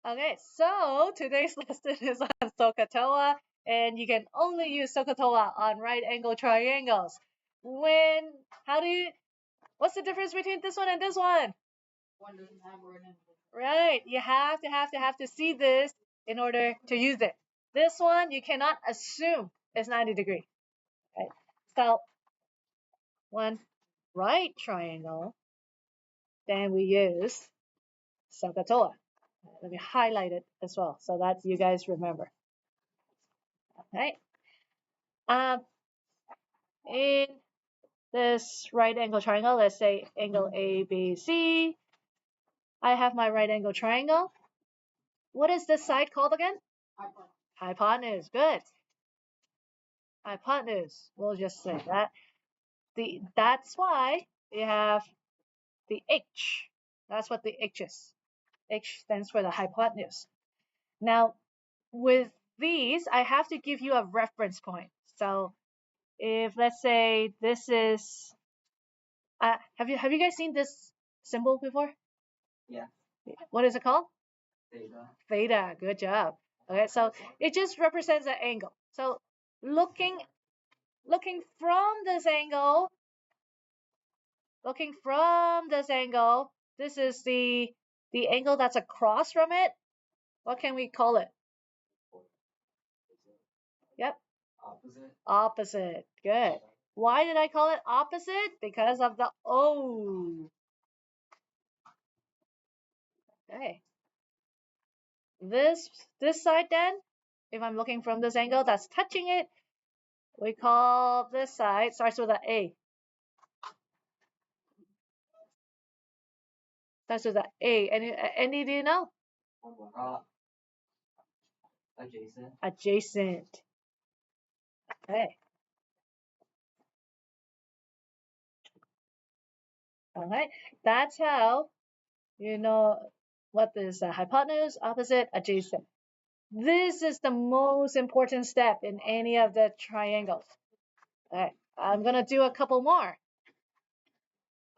Okay, so today's lesson is on SOHCAHTOA, and you can only use SOHCAHTOA on right angle triangles. What's the difference between this one and this one? One doesn't have right angle. Right, you have to see this in order to use it. This one, you cannot assume it's 90 degrees. Right? So, one right triangle, then we use SOHCAHTOA. Let me highlight it as well so that you guys remember. Okay. In this right angle triangle, let's say angle ABC, I have my right angle triangle. What is this side called again? Hypotenuse. Good. Hypotenuse. We'll just say that. That's why we have the H. That's what the H is. H stands for the hypotenuse. Now, with these, I have to give you a reference point. So, if let's say this is, have you guys seen this symbol before? Yeah. What is it called? Theta. Theta. Good job. Okay, so it just represents an angle. So looking from this angle, this is the angle that's across from it. What can we call it? Yep. Opposite. Opposite. Good. Why did I call it opposite? Because of the O. Okay. This side then, if I'm looking from this angle that's touching it, we call this side, starts with an A. Starts with an A. Any do you know? Adjacent. Adjacent. Okay. Alright. That's how you know what is a hypotenuse, opposite, adjacent. This is the most important step in any of the triangles. Okay. I'm gonna do a couple more.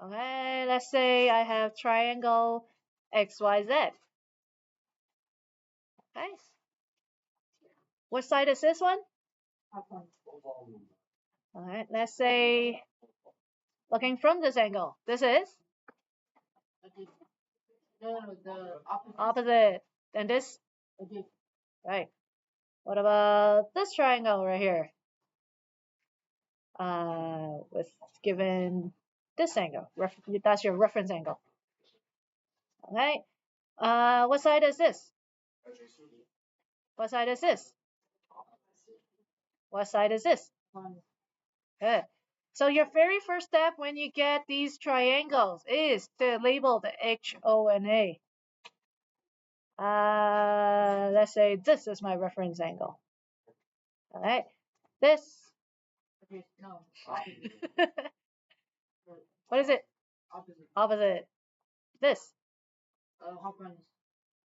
Okay, let's say I have triangle XYZ. Okay. What side is this one? Alright, let's say looking from this angle. This is? No, the opposite. Opposite. And this? Right. What about this triangle right here? With given this angle. That's your reference angle. Okay. What side is this? What side is this? What side is this? Good. So your very first step when you get these triangles is to label the H, O, and A. Let's say this is my reference angle. All right. This. No. What is it? Opposite. Opposite. This. Hypotenuse.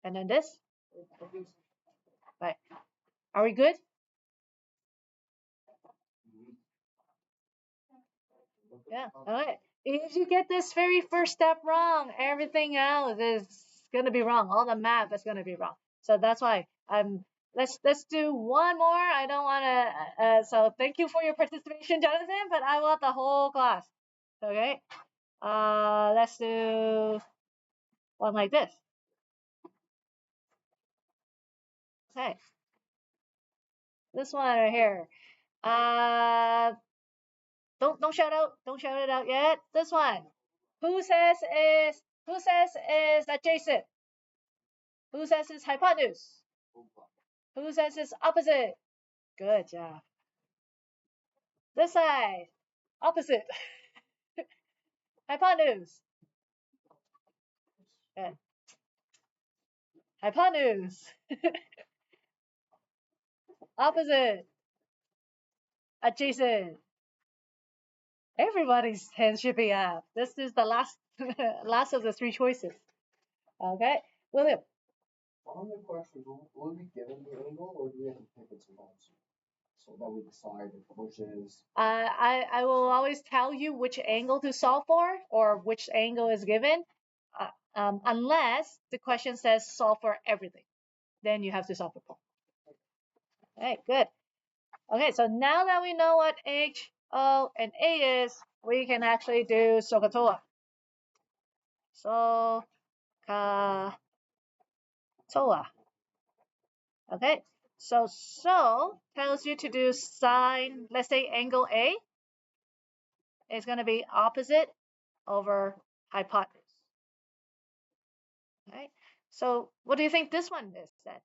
And then this. Right. Are we good? Yeah. All right. If you get this very first step wrong, everything else is gonna be wrong. All the math is gonna be wrong. So that's why let's do one more. I don't wanna so thank you for your participation, Jonathan, but I want the whole class. Okay? Let's do one like this. Okay. This one right here. Don't shout out. Don't shout it out yet. This one. Who says is adjacent? Who says is hypotenuse? Who says is opposite? Good job. This side. Opposite. Hypotenuse. Good. Hypotenuse. Opposite. Adjacent. Everybody's hands should be up. This is the last last of the three choices. Okay, William. On the question, will we be given the angle or do we have to pick its ones so that we decide which is? I will always tell you which angle to solve for or which angle is given, unless the question says solve for everything. then you have to solve for pole. Okay, good. Okay, so now that we know what H, O, and A is, we can actually do SOHCAHTOA. SOHCAHTOA. Okay, so tells you to do sine, let's say angle A is going to be opposite over hypotenuse. Okay, so what do you think this one is then?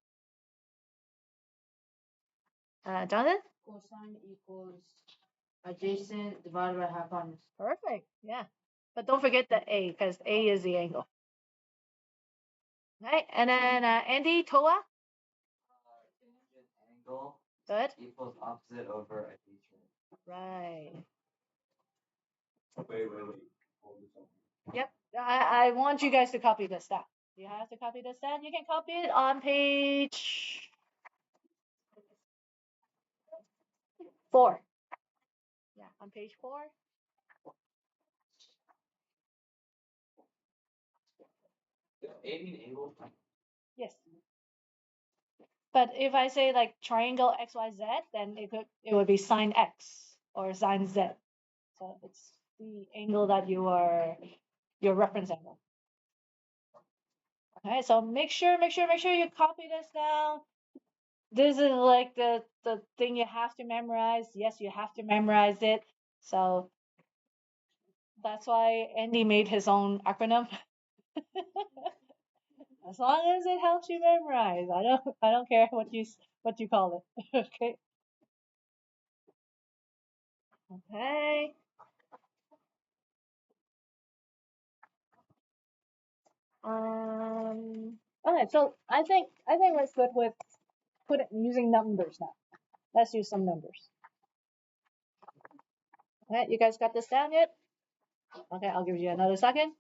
Jonathan? Cosine equals adjacent divided by hypotenuse. Perfect, yeah. But don't forget the A, because A is the angle. Okay, and then Andy, TOA? Tangent angle Good. equals opposite over adjacent. Right. Wait. Hold this up. Yep. I want you guys to copy this down. You have to copy this down. You can copy it on page 4. Yeah, on page 4. Does A mean angle? Yes. But if I say like triangle XYZ, then it would be sine X or sine Z. So it's the angle that your reference angle. Okay, so make sure you copy this down. This is like the thing you have to memorize. Yes, you have to memorize it. So that's why Andy made his own acronym. As long as it helps you memorize, I don't care what you call it. Okay. Okay. Okay, so I think we're good with using numbers now. Let's use some numbers. Okay, you guys got this down yet? Okay, I'll give you another second.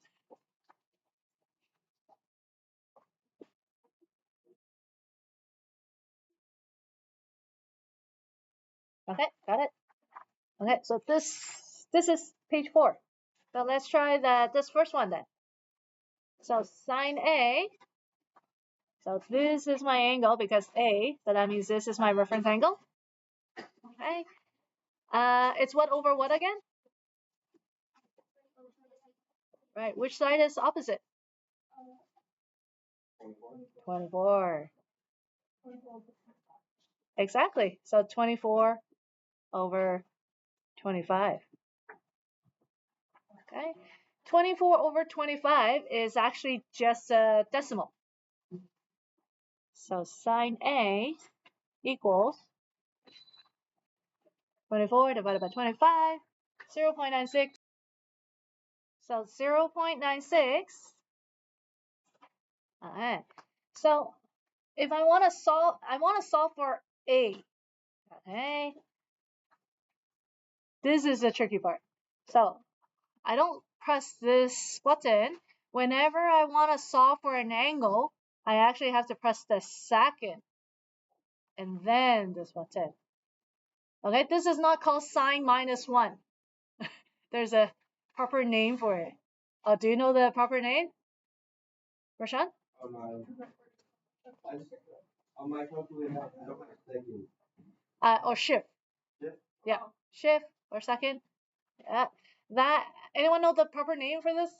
Okay, got it. Okay, so this is page 4. So let's try this first one then. So sine A. So this is my angle because A, so that means this is my reference angle. Okay. It's what over what again? Right, which side is opposite? 24. Exactly. So 24 over 25. Okay. 24 over 25 is actually just a decimal. So sine A equals 24 divided by 25, 0.96. So 0.96. Alright. So if I want to solve for A. Okay. This is the tricky part. So I don't press this button. Whenever I want to solve for an angle, I actually have to press the second and then this button. Okay, this is not called sine minus 1. There's a proper name for it. Do you know the proper name? Rashan? On my calculator, I don't have a second. Or shift. Shift? Yeah, shift or second. Yeah. Anyone know the proper name for this?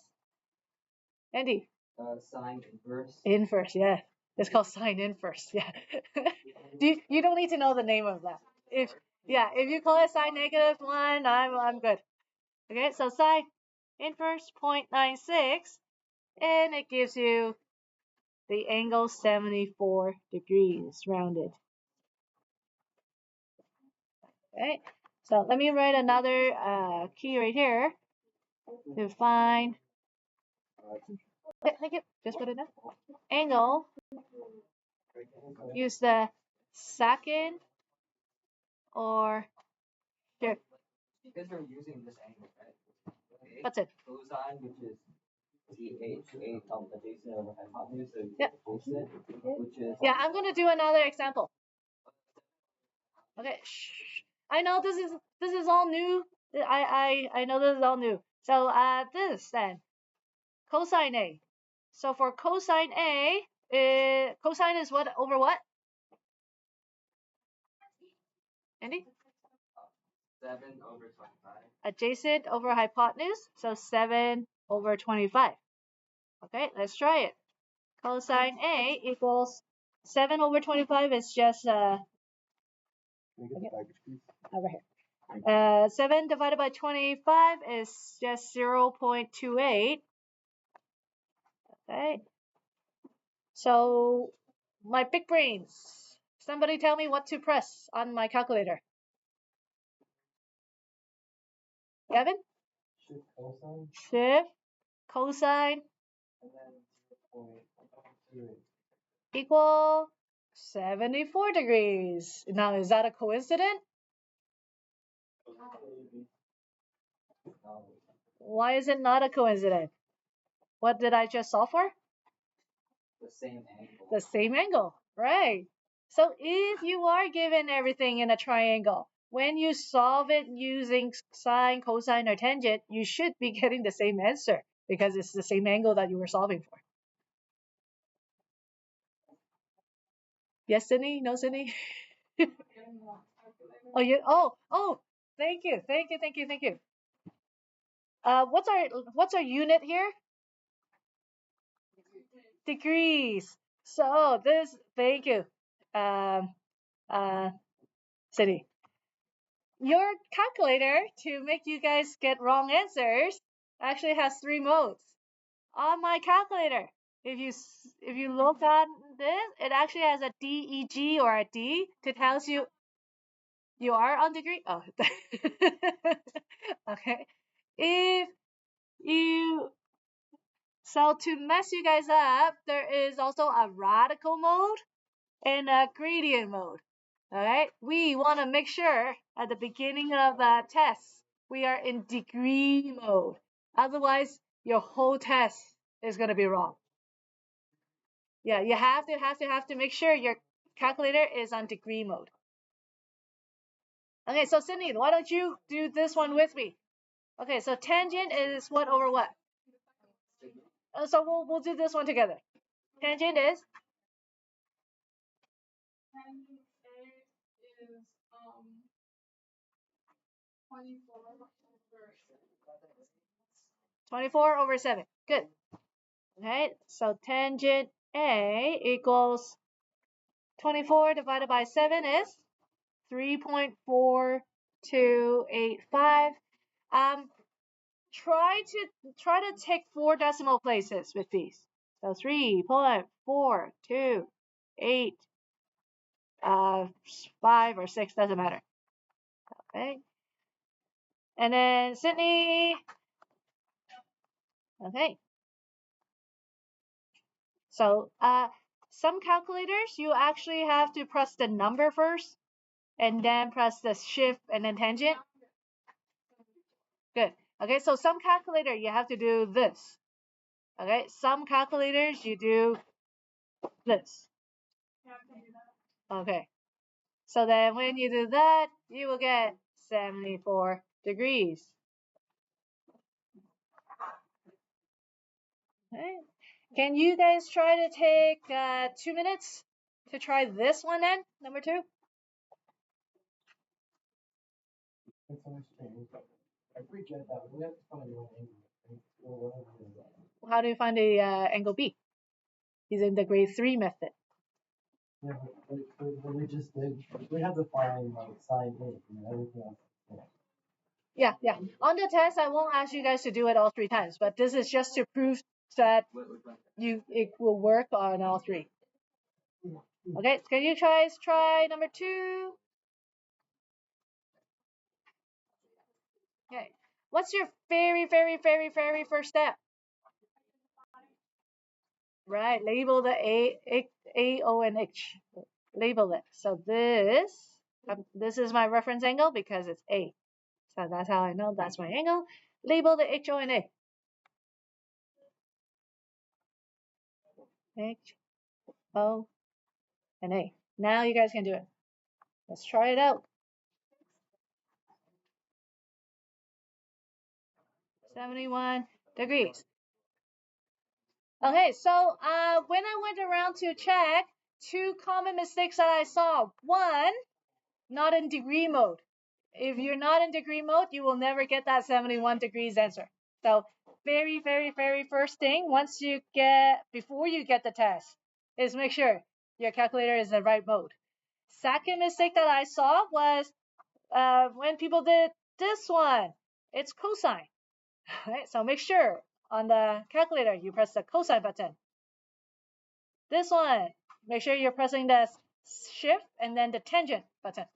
Andy? Sine inverse. Inverse, yeah. It's called sine inverse, yeah. You don't need to know the name of that. If you call it sine negative 1, I'm good. Okay, so sine inverse 0.96, and it gives you the angle 74 degrees rounded. Okay, so let me write another key right here to find. Okay, thank you. Just put it down. Angle. Use the second or here. Because we're using this angle, right? Okay. What's it? Cosine, which is CH, adjacent over hypotenuse, so Yeah. opposite, which is. Yeah, I'm gonna do another example. Okay. Shh. I know this is all new. I know this is all new. So this then cosine A. So for cosine A, Cosine is what over what? Andy? 7/25. Adjacent over hypotenuse, so 7/25. Okay, let's try it. Cosine A equals 7/25 is just Can we get the package, please? over here. 7 divided by 25 is just 0.28. Okay. So my big brains. Somebody tell me what to press on my calculator. Kevin? Shift cosine Shift cosine and then 0.28. equal 74 degrees. Now, is that a coincidence? Why is it not a coincidence? What did I just solve for? The same angle. The same angle, right? So if you are given everything in a triangle, when you solve it using sine, cosine, or tangent, you should be getting the same answer because it's the same angle that you were solving for. Yes, Sydney? No, Sydney? Oh, thank you. What's our unit here? Degrees. So thank you. Um, Sydney. Your calculator, to make you guys get wrong answers, actually has 3 modes. On my calculator, if you look at this, it actually has a DEG or a D to tells you you are on degree. Oh, okay. If you to mess you guys up, there is also a radical mode and a gradient mode. Alright, we want to make sure at the beginning of the test we are in degree mode. Otherwise, your whole test is going to be wrong. Yeah, you have to make sure your calculator is on degree mode. Okay, so Sydney, why don't you do this one with me? Okay, so tangent is what over what? So we'll do this one together. Tangent is 24/7. Good. Okay, so tangent A equals 24 divided by 7 is 3.4285. Try to take 4 decimal places with these. So 3.428 5 or 6 doesn't matter. Okay. And then Sydney. Okay. So some calculators you actually have to press the number first and then press the shift and then tangent. Good. Okay, so some calculator you have to do this. Okay, some calculators you do this. Okay. So then when you do that, you will get 74 degrees. Okay. Can you guys try to take 2 minutes to try this one then, number 2? It's so strange. I forget that we have to find one angle. Or whatever it is. How do you find the angle B? Using the grade 3 method. Yeah, but we just did. We had to find like sine A and everything else. Yeah. On the test, I won't ask you guys to do it all 3 times, but this is just to prove that it will work on all 3. Okay, can you guys try number 2? Okay. What's your very first step? Right, label the A, O, and H. Label it. So this is my reference angle because it's A. So that's how I know that's my angle. Label the H, O, and A. H, O, and A. Now you guys can do it. Let's try it out. 71 degrees. Okay, so when I went around to check, two common mistakes that I saw. One, not in degree mode. If you're not in degree mode, you will never get that 71 degrees answer. So very, very, very first thing, before you get the test, is make sure your calculator is in the right mode. Second mistake that I saw was when people did this one. It's cosine. Right? So make sure on the calculator you press the cosine button. This one, make sure you're pressing the shift and then the tangent button.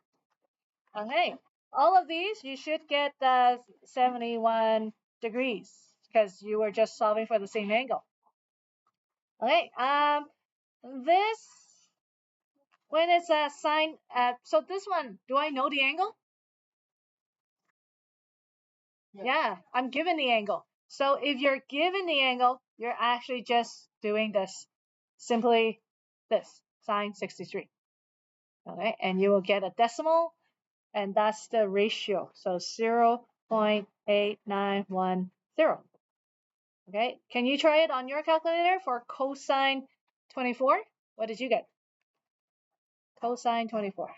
Okay, all of these you should get the 71 degrees because you were just solving for the same angle. Okay, this when it's a sine, so this one, do I know the angle? Yeah, I'm given the angle. So if you're given the angle, you're actually just doing this, simply this, sine 63. Okay, and you will get a decimal, and that's the ratio. So 0.8910. Okay, can you try it on your calculator for cosine 24? What did you get? Cosine 24.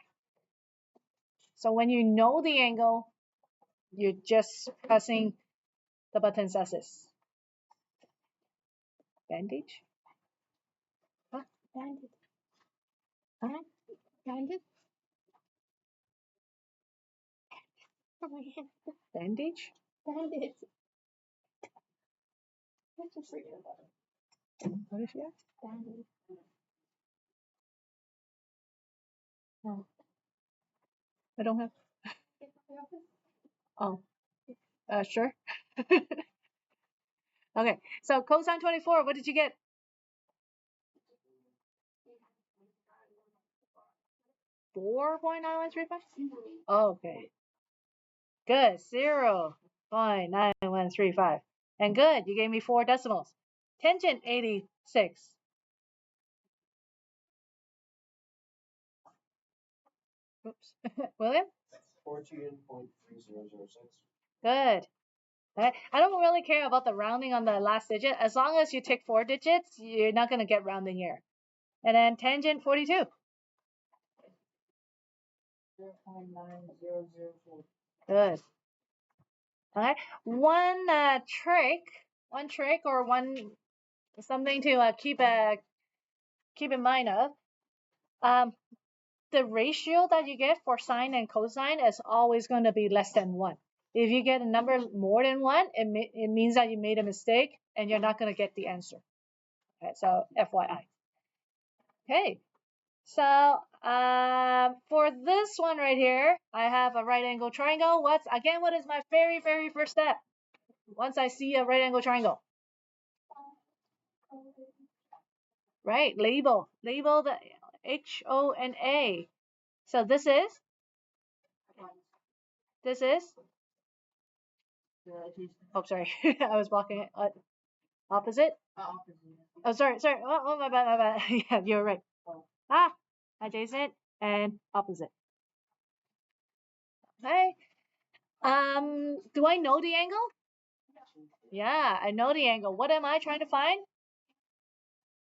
So when you know the angle, you're just pressing the buttons as is. Bandage? Huh? Bandage? Huh? Bandage? Bandage? Bandage. Let's just forget about it. What is she ask? Bandage. Oh, I don't have. Oh, sure. Okay, so cosine 24, what did you get? 4.9135? Okay. Good. 0.9135. And good, you gave me 4 decimals. Tangent 86. Oops. William? 14.3006. Good. I don't really care about the rounding on the last digit. As long as you take 4 digits, you're not going to get rounding here. And then tangent 42. 0.9004. Good. Okay. One trick or something to keep in mind of. The ratio that you get for sine and cosine is always going to be less than 1. If you get a number more than 1, it means that you made a mistake and you're not going to get the answer. Okay, so FYI. Okay, so for this one right here, I have a right angle triangle. What is my very, very first step? Once I see a right angle triangle. Right, label the H, O, and A. So this is oh, sorry, I was blocking it. Opposite? Opposite. Oh, sorry. Oh, my bad. Yeah, you're right. Adjacent and opposite. Okay. Do I know the angle? Yeah, I know the angle. What am I trying to find?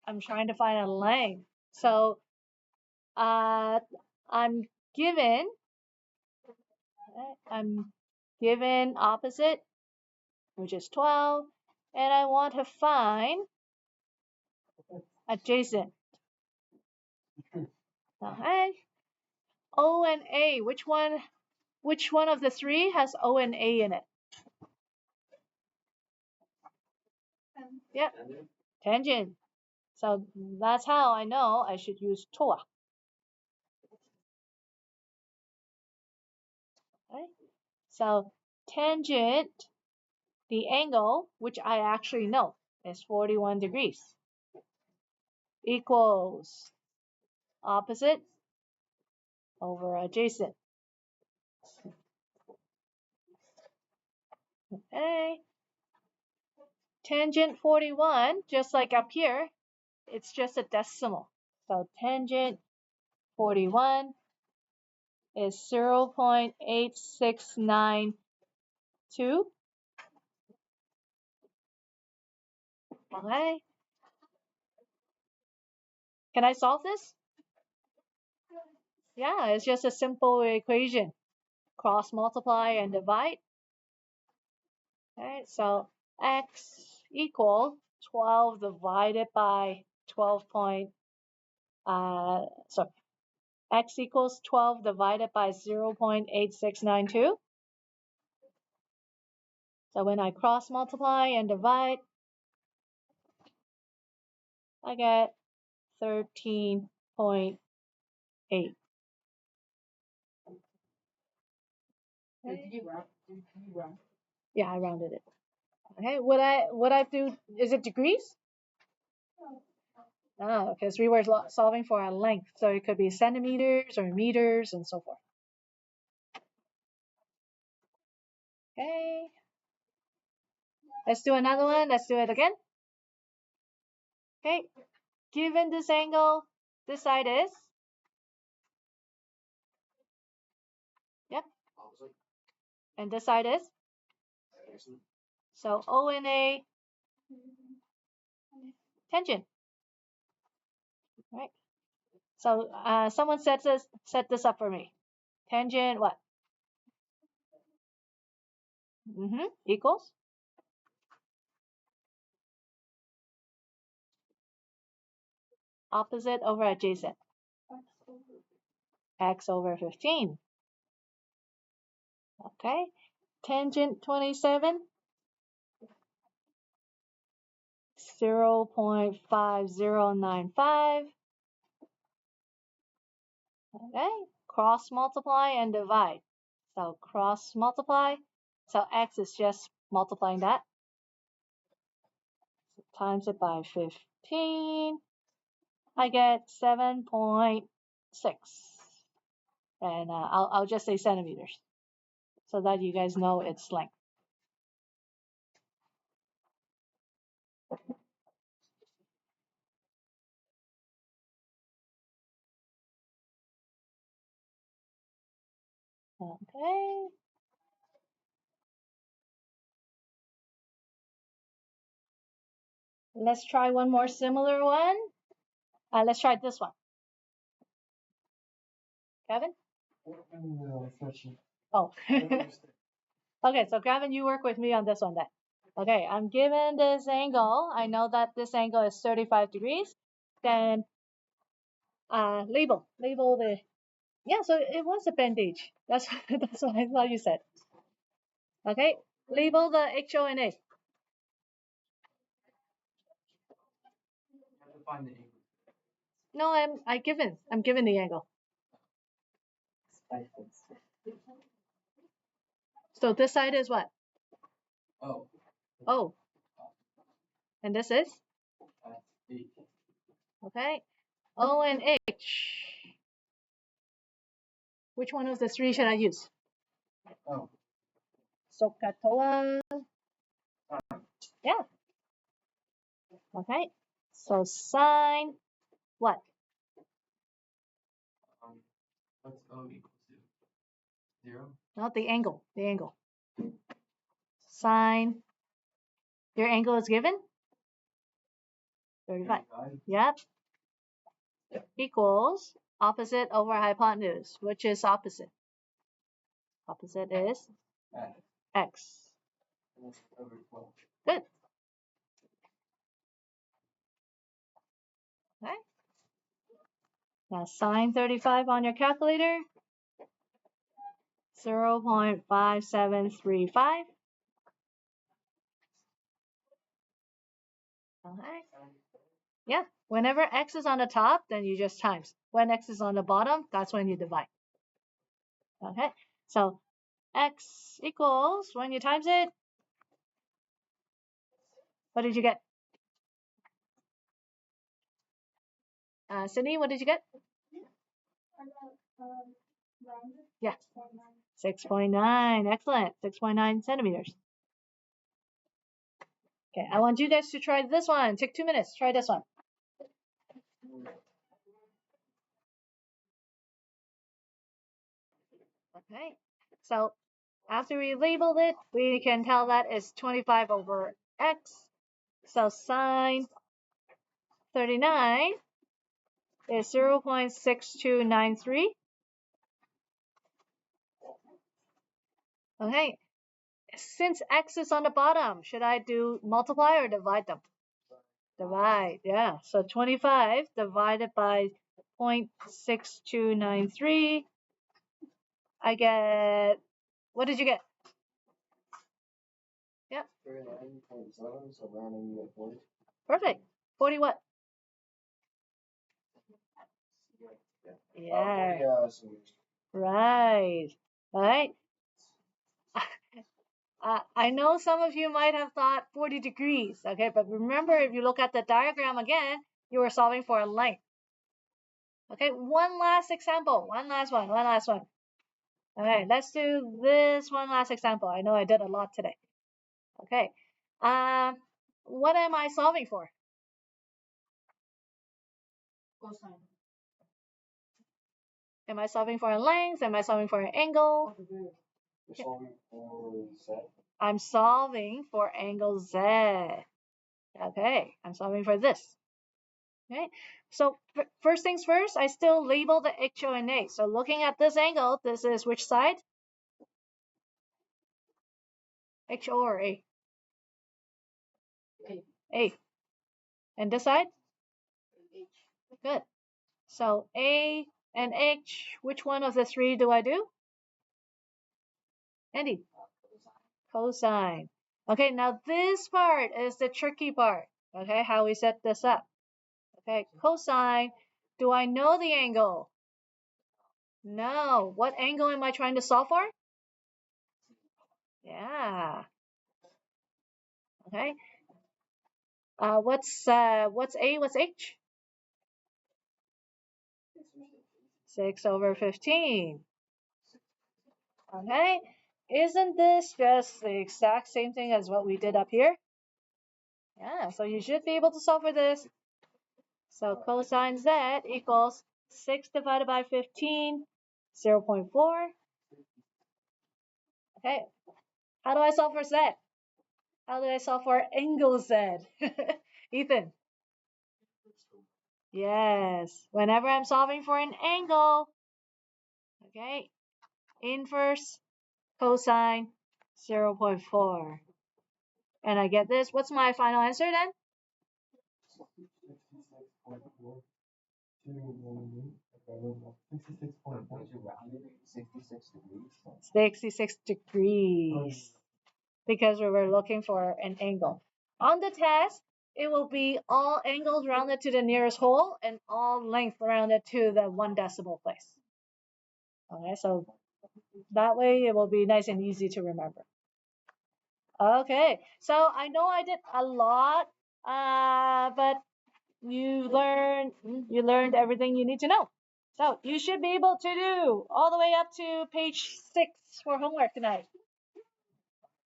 I'm trying to find a length. So, I'm given opposite, which is 12, and I want to find adjacent. Okay. O and A, which one of the 3 has O and A in it? Yep, tangent. So that's how I know I should use TOA. Okay. So tangent, the angle, which I actually know is 41 degrees, equals opposite over adjacent. Okay. Tangent 41, just like up here, it's just a decimal. So tangent 41 is 0.8692. Okay. Can I solve this? Yeah, it's just a simple equation. Cross multiply and divide. Okay, so x equal 12 divided by 12 point, sorry, x equals 12 divided by 0.8692. So when I cross multiply and divide, I get 13.8. Did you round? Yeah, I rounded it. Okay, what I do, is it degrees? No, because we were solving for a length, so it could be centimeters or meters and so forth. Okay, let's do another one. Let's do it again. Okay, given this angle, this side is, yep, Opposite. and this side is, Adjacent. so O and A tangent, right? So someone set this up for me. Tangent what? Equals opposite over adjacent. X over 15. Okay. Tangent 27. 0.5095. Okay. Cross multiply and divide. So cross multiply. So x is just multiplying that. So times it by 15. I get 7.6. And I'll just say centimeters so that you guys know its length. Okay. Let's try one more similar one. Let's try this one. Kevin? Oh. Okay, so Gavin, you work with me on this one then. Okay, I'm given this angle. I know that this angle is 35 degrees. Then label the, yeah, so it was a bandage. That's that's what I thought you said. Okay, label the HO and A. No, I'm given the angle. So this side is what? Oh. O. And this is? D. Okay. O and H. Which one of the three should I use? Oh. Sokatoa. Yeah. Okay. So sine what? What's O equal to? 0? Not the angle. The angle. Sine. Your angle is given? 35. Yep. Equals opposite over hypotenuse. Which is opposite? Opposite is x. Over 12. Good. Okay. Now sine 35 on your calculator. 0.5735. Okay. Yeah. Whenever x is on the top, then you just times. When x is on the bottom, that's when you divide. Okay. So x equals, when you times it, what did you get? Sydney, what did you get? Yeah. 6.9. Excellent. 6.9 centimeters. Okay, I want you guys to try this one. Take 2 minutes. Try this one. Okay. So after we labeled it, we can tell that it's 25 over x. So sine 39 is 0.6293. Okay, since x is on the bottom, should I do multiply or divide them? Divide, yeah. So 25 divided by 0.6293, I get, what did you get? Yep. 39.7, so rounding you get 40. Perfect. 40 what? Yeah. Yeah. Right. Right. I know some of you might have thought 40 degrees, okay, but remember, if you look at the diagram again, you were solving for a length. Okay, one last example, one last one. Okay, let's do this one last example. I know I did a lot today. Okay, what am I solving for? Cosine. Am I solving for a length? Am I solving for an angle? You're solving for Z. I'm solving for angle Z. Okay, I'm solving for this. Okay, so first things first, I still label the HO and A. So looking at this angle, this is which side? HO or A? A. A. And this side? H. Good. So A and H, which one of the three do I do? Andy? Cosine. Okay, now this part is the tricky part. Okay, how we set this up. Okay, cosine. Do I know the angle? No. What angle am I trying to solve for? Yeah. Okay. What's A? What's H? 6/15. Okay. Isn't this just the exact same thing as what we did up here? Yeah, so you should be able to solve for this. So cosine Z equals 6 divided by 15, 0.4. Okay. How do I solve for Z? How do I solve for angle Z? Ethan? Yes. Whenever I'm solving for an angle, okay, inverse cosine 0.4. And I get this. What's my final answer then? 66 degrees. Because we were looking for an angle. On the test, it will be all angles rounded to the nearest whole and all length rounded to the 1 decimal place. Okay, so that way it will be nice and easy to remember. Okay, so I know I did a lot, but you learned everything you need to know. So you should be able to do all the way up to page 6 for homework tonight.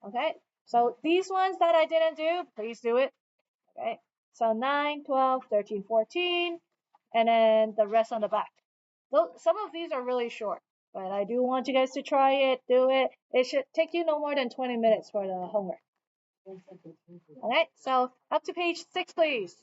Okay, so these ones that I didn't do, please do it. Okay, so 9, 12, 13, 14, and then the rest on the back. Some of these are really short, but I do want you guys to try it, do it. It should take you no more than 20 minutes for the homework. Okay, so up to page 6, please.